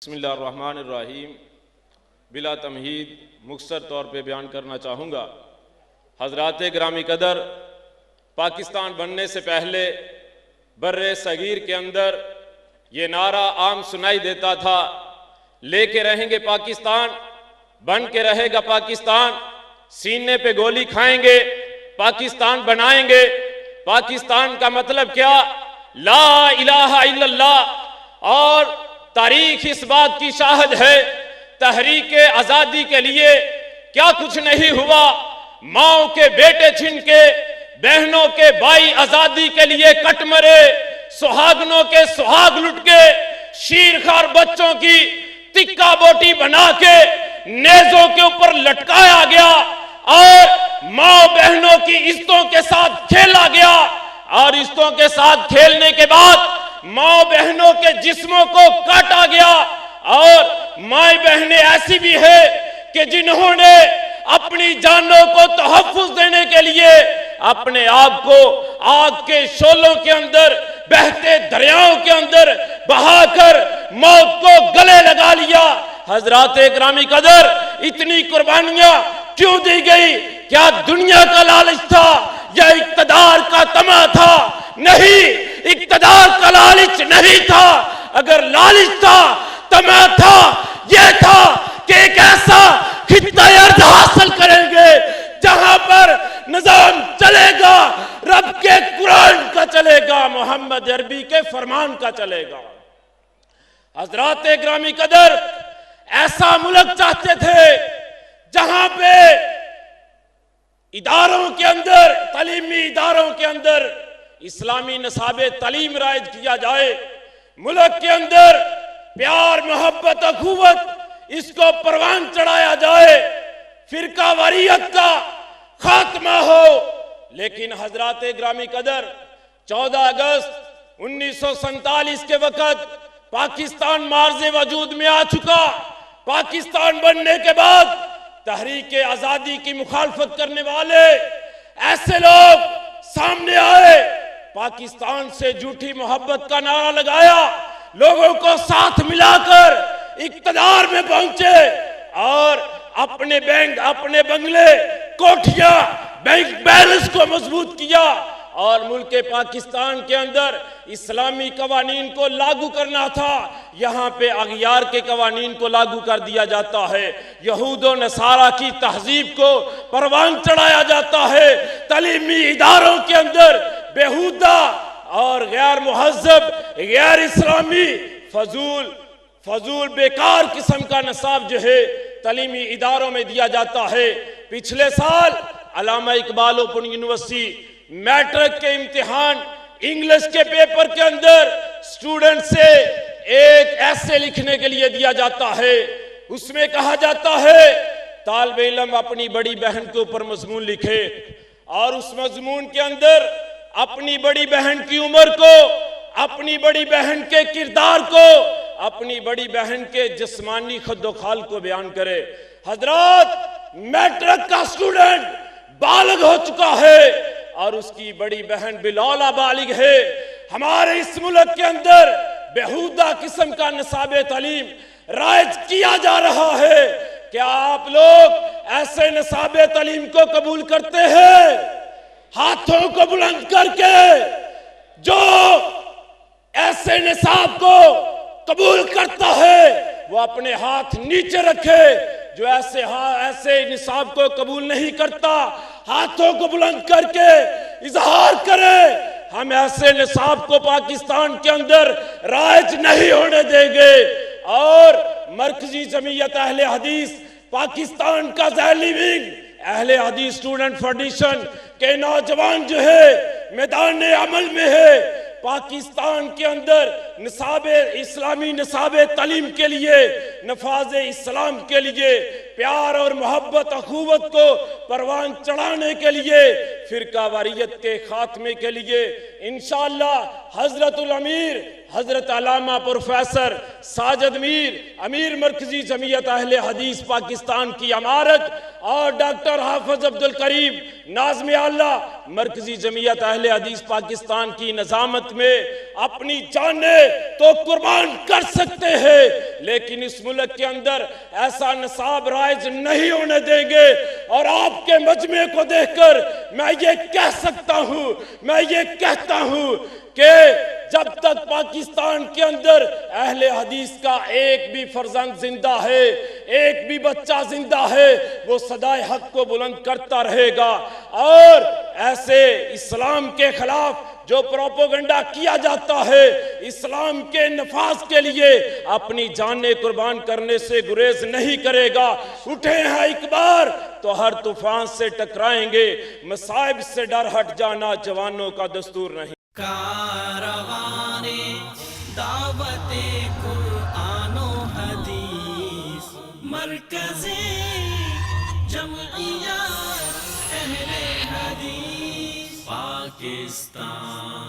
بسم اللہ الرحمن الرحیم، بلا تمہید مختصر طور پہ بیان کرنا چاہوں گا۔ حضرات گرامی قدر، پاکستان بننے سے پہلے بر صغیر کے اندر یہ نعرہ عام سنائی دیتا تھا، لے کے رہیں گے پاکستان، بن کے رہے گا پاکستان، سینے پہ گولی کھائیں گے، پاکستان بنائیں گے۔ پاکستان کا مطلب کیا؟ لا الہ الا اللہ۔ اور تاریخ اس بات کی شاہد ہے، تحریک آزادی کے لیے کیا کچھ نہیں ہوا۔ ماؤں کے بیٹے چھن کے، بہنوں کے بھائی آزادی کے لیے کٹ مرے، سہاگنوں کے سہاگ لٹ کے، شیرخوار بچوں کی تکا بوٹی بنا کے نیزوں کے اوپر لٹکایا گیا، اور ماں بہنوں کی عزتوں کے ساتھ کھیلا گیا، اور عزتوں کے ساتھ کھیلنے کے بعد ماں بہنوں کے جسموں کو کاٹا گیا۔ اور مائیں بہنیں ایسی بھی ہیں کہ جنہوں نے اپنی جانوں کو تحفظ دینے کے لیے اپنے آپ کو آگ کے شعلوں کے اندر، بہتے دریاؤں کے اندر بہا کر موت کو گلے لگا لیا۔ حضرات اکرامی قدر، اتنی قربانیاں کیوں دی گئی؟ کیا دنیا کا لالچ تھا یا اقتدار کا طمع تھا؟ نہیں، اقتدار کا لالچ نہیں تھا۔ اگر لالچ تھا، طمع تھا، یہ تھا کہ ایک ایسا خطہ ارض حاصل کریں گے جہاں پر نظام چلے گا، رب کے قرآن کا چلے گا، محمد عربی کے فرمان کا چلے گا۔ حضرات اکرامی قدر، ایسا ملک چاہتے تھے جہاں پہ اداروں کے اندر، تعلیمی اداروں کے اندر اسلامی نصاب تعلیم رائج کیا جائے، ملک کے اندر پیار محبت اخوت اس کو پروان چڑھایا جائے، فرقہ واریت کا خاتمہ ہو۔ لیکن حضرات گرامی قدر، 14 اگست 1947 کے وقت پاکستان معرض وجود میں آ چکا۔ پاکستان بننے کے بعد تحریک آزادی کی مخالفت کرنے والے ایسے لوگ سامنے آئے، پاکستان سے جھوٹی محبت کا نعرہ لگایا، لوگوں کو ساتھ ملا کر اقتدار میں پہنچے، اور اپنے بینک، اپنے بنگلے، کوٹھیاں، بینک بیلنس کو مضبوط کیا، اور ملک پاکستان کے اندر اسلامی قوانین کو لاگو کرنا تھا۔ یہاں پہ اغیار کے قوانین کو لاگو کر دیا جاتا ہے، یہود و نصارہ کی تہذیب کو پروان چڑھایا جاتا ہے، تعلیمی اداروں کے اندر بیہودہ اور غیر مہذب، غیر اسلامی، فضول بیکار قسم کا نصاب جو ہے تعلیمی اداروں میں دیا جاتا ہے۔ پچھلے سال علامہ اقبال اوپن یونیورسٹی میٹرک کے امتحان انگلش کے پیپر کے اندر اسٹوڈنٹ سے ایک ایسے لکھنے کے لیے دیا جاتا ہے، اس میں کہا جاتا ہے طالب علم اپنی بڑی بہن کے اوپر مضمون لکھے، اور اس مضمون کے اندر اپنی بڑی بہن کی عمر کو، اپنی بڑی بہن کے کردار کو، اپنی بڑی بہن کے جسمانی خد و خال کو بیان کرے۔ حضرات، میٹرک کا اسٹوڈنٹ بالغ ہو چکا ہے، اور اس کی بڑی بہن بلالا بالغ ہے۔ ہمارے اس ملک کے اندر بیہودہ قسم کا نصاب تعلیم رائج کیا جا رہا ہے۔ کیا آپ لوگ ایسے نصاب تعلیم کو قبول کرتے ہیں؟ ہاتھوں کو بلند کر کے جو ایسے نصاب کو قبول کرتا ہے وہ اپنے ہاتھ نیچے رکھے، جو ایسے نصاب کو قبول نہیں کرتا ہاتھوں کو بلند کر کے اظہار کرے، ہم ایسے نصاب کو پاکستان کے اندر رائج نہیں ہونے دیں گے۔ اور مرکزی جمعیت اہل حدیث پاکستان کا ذیلی ونگ، اہل حدیث اسٹوڈنٹ فیڈریشن کے نوجوان جو ہے میدان عمل میں ہے، پاکستان کے اندر اسلامی نصاب تعلیم کے لیے، نفاذ اسلام کے لیے پیار اور محبت اخوت کو پروان چڑھانے کے لیے، فرقہ واریت کے خاتمے کے لیے انشاءاللہ حضرت الامیر حضرت علامہ پروفیسر ساجد میر امیر مرکزی جمعیت اہل حدیث پاکستان کی امارت اور ڈاکٹر حافظ عبد القریب ناظم اللہ مرکزی جمعیت اہل حدیث پاکستان کی نظامت میں اپنی جانیں تو قربان کر سکتے ہیں، لیکن اس ملک کے اندر ایسا نصاب رائج نہیں ہونے دیں گے۔ اور آپ کے مجمع کو دیکھ کر میں یہ کہہ سکتا ہوں، میں یہ کہتا ہوں کہ جب تک پاکستان کے اندر اہل حدیث کا ایک بھی فرزند زندہ ہے، ایک بھی بچہ زندہ ہے، وہ صدائے حق کو بلند کرتا رہے گا، اور ایسے اسلام کے خلاف جو پروپیگنڈا کیا جاتا ہے، اسلام کے نفاذ کے لیے اپنی جانیں قربان کرنے سے گریز نہیں کرے گا۔ اٹھے ہیں ایک بار تو ہر طوفان سے ٹکرائیں گے، مصائب سے ڈر ہٹ جانا جوانوں کا دستور نہیں۔ کاروان دعوت قرآن و حدیث مرکزی جمعیت اہل حدیث پاکستان۔